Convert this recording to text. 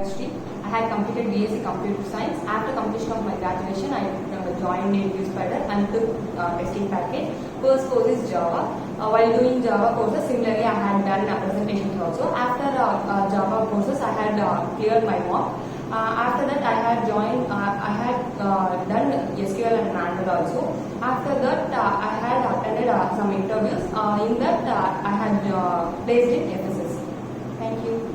Yuvasree. I had completed BSc Computer Science. After completion of my graduation, I joined in QSpiders and took testing package. First course is Java. While doing Java courses, similarly I had done presentations also. After Java courses, I had cleared my mock. After that, I had done SQL and Android also. After that, I had attended some interviews. In that, I had placed in FSS. Thank you.